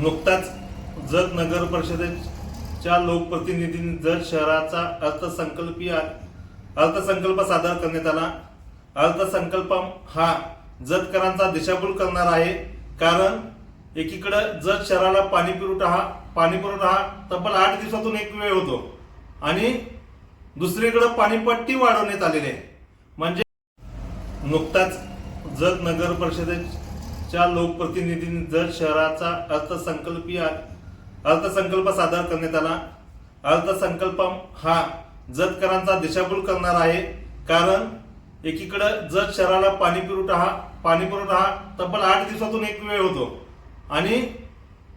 नुकताच जत नगर परिषदेच्या लोकप्रतिनिधींनी जत शहराचा अर्थसंकल्प सादर करण्यात आला। अर्थसंकल्प हा जतकरांचा दिशाभूल करणार आहे, कारण एकीकडे जत शहराला पाणीपुरवठा हा तब्बल 8 दिवसातून एक वेळ होतो आणि दुसरीकडे पाणीपट्टी वाढवण्यात आलेली आहे। म्हणजे नुकताच जत नगर परिषदेच्या लोकप्रतिनिधींनी जत शहराचा अर्थसंकल्प सादर करण्यात आला। अर्थसंकल्प हा जतकरांचा दिशाभूल करणार आहे, कारण एकीकडे जत शहराला पाणीपुरवठा हा तब्बल 8 दिवसातून एक वेळ होतो आणि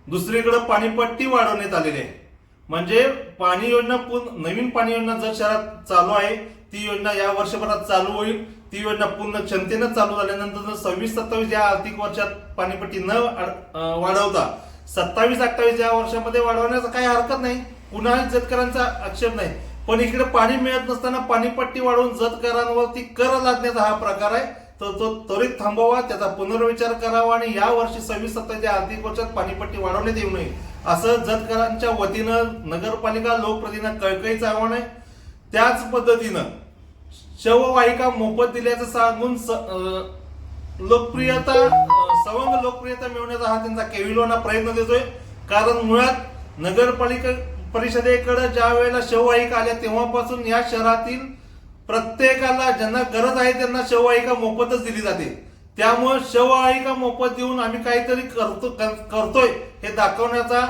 दुसरीकडे पाणीपट्टी वाढवण्यात आलेली आहे। म्हणजे पाणी योजना नवीन पाणी योजना जत शहरात चालू आहे, ती योजना या वर्षभरात चालू होईल। ती योजना पूर्ण क्षमतेने चालू झाल्यानंतर 26-27 या आर्थिक वर्षात पाणीपट्टी न वाढवता 27-28 या वर्षामध्ये वाढवण्याचा काही हरकत नाही, कुणाही जतकरांचा आक्षेप नाही। पण इकडे पाणी मिळत नसताना पाणीपट्टी वाढवून जतकरांवरती कर लादण्याचा हा प्रकार आहे, तर तो त्वरित थांबवा, त्याचा पुनर्विचार करावा आणि या वर्षी 26-27 या आर्थिक वर्षात पाणीपट्टी वाढवण्यात येऊ नये, असं जतकरांच्या वतीनं नगरपालिका लोकप्रतिनिधींना कळकळीचं आव्हान आहे। त्याच पद्धतीनं शववाहिका मोफत दिल्याचं सांगून सवंग लोकप्रियता मिळवण्याचा हा त्यांचा केविलवाना प्रयत्न देतोय। कारण मुळात नगरपालिका परिषदेकडे ज्या वेळेला शववाहिका आल्या तेव्हापासून या शहरातील प्रत्येकाला ज्यांना गरज आहे त्यांना शववाहिका मोफतच दिली जाते। त्यामुळे शववाहिका मोफत देऊन आम्ही काहीतरी करतोय हे दाखवण्याचा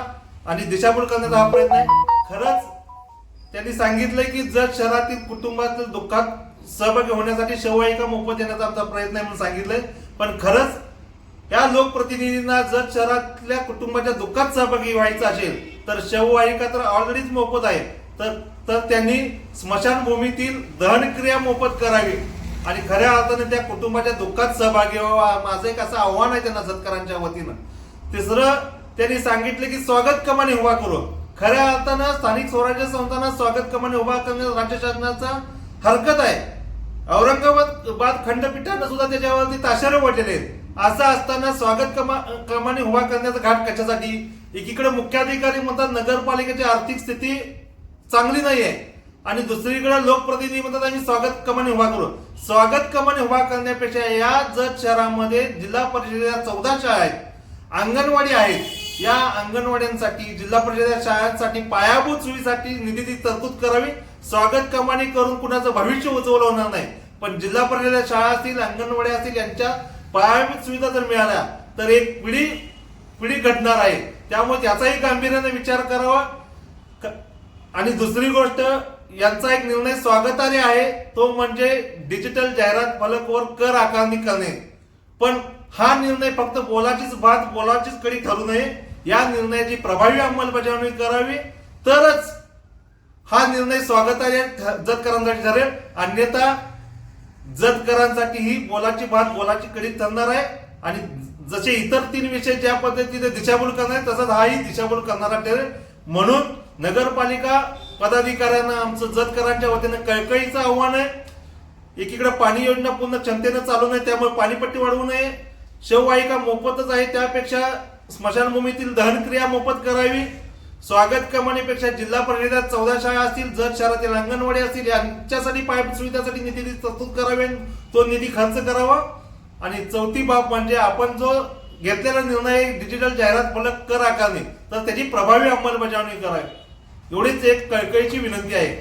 आणि दिशाभूल करण्याचा हा प्रयत्न आहे। खरंच त्यांनी सांगितलंय की जत शहरातील कुटुंबातील दुःखात सहभागी होण्यासाठी शववाहिका मोफत देण्याचा आमचा प्रयत्न आहे म्हणून सांगितलंय। पण खरंच या लोकप्रतिनिधींना जत शहरातल्या कुटुंबाच्या दुःखात सहभागी व्हायचं असेल तर शववाहिका तर ऑलरेडीच मोफत आहे, तर त्यांनी स्मशानभूमीतील दहनक्रिया मोफत करावी आणि खऱ्या अर्थाने त्या कुटुंबाच्या दुःखात सहभागी व्हावा, माझं एक असं आव्हान आहे त्यांना जतकरांच्या वतीनं। तिसरं त्यांनी सांगितलं की स्वागत कमानी उभा करू। खऱ्या अर्थानं स्थानिक स्वराज्य संस्थांना स्वागत कमानी उभा करण्यास राज्य शासनाचा हरकत आहे। औरंगाबाद खंडपीठानं सुद्धा त्याच्यावरती ताशेरे ओढलेले आहेत। असं असताना स्वागत कमानी उभा करण्याचा घाट कशासाठी? एकीकडे मुख्याधिकारी म्हणतात नगरपालिकेची आर्थिक स्थिती चांगली नाही आहे आणि दुसरीकडे लोकप्रतिनिधी म्हणतात आम्ही स्वागत कमानी उभा करू। स्वागत कमानी उभा करण्यापेक्षा या जत शहरामध्ये जिल्हा परिषदेच्या 14 शाळा आहेत, अंगणवाडी आहेत, या अंगणवाड्यांसाठी जिल्हा परिषदेच्या शाळांसाठी पायाभूत सुविधेसाठी निधीची तरतूद करावी। स्वागत कमानी करून कुणाचं भविष्य उज्ज्वल होणार नाही, पण जिल्हा परिषदेच्या शाळा असतील, अंगणवाडी असतील, यांच्या पायाभूत सुविधा जर मिळाल्या तर एक पिढी घडणार आहे। त्यामुळे त्याचाही गांभीर्याने विचार करावा। आणि दुसरी गोष्ट, यांचा एक निर्णय स्वागतार्ह आहे, तो म्हणजे डिजिटल जाहिरात फलकवर कर आकारणी करणे। पण हा निर्णय फक्त बोलाचीच कडी ठरू नये, या निर्णयाची प्रभावी अंमलबजावणी करावी, तरच हा निर्णय स्वागतार्ह जतकरांसाठी ठरेल। अन्यथा जतकरांसाठी ही बोलाची कडी ठरणार आहे आणि जसे इतर 3 विषय ज्या पद्धतीने दिशाभूल करणार आहे तसंच हाही दिशाभूल करणारा ठरेल। म्हणून नगरपालिका पदाधिकाऱ्यांना आमचं जतकरांच्या वतीने कळकळीचं आव्हान आहे। एकीकडे पाणी योजना पूर्ण क्षमतेने चालू नये, त्यामुळे पाणीपट्टी वाढवू नये। शववाहिका मोफतच आहे, त्यापेक्षा स्मशानभूमीतील दहनक्रिया मोफत करावी। स्वागत कमानीपेक्षा जिल्हा परिषदेत 14 शाळा असतील, जत शहरातील अंगणवाडी असतील, यांच्यासाठी पायाभूत सुविधासाठी निधीची तरतूद करावी, तो निधी खर्च करावा। आणि चौथी बाब म्हणजे आपण जो घेतलेला निर्णय डिजिटल जाहिरात फलक कर आकारणे, तर त्याची प्रभावी अंमलबजावणी करावी, एवढीच एक कळकळीची विनंती आहे।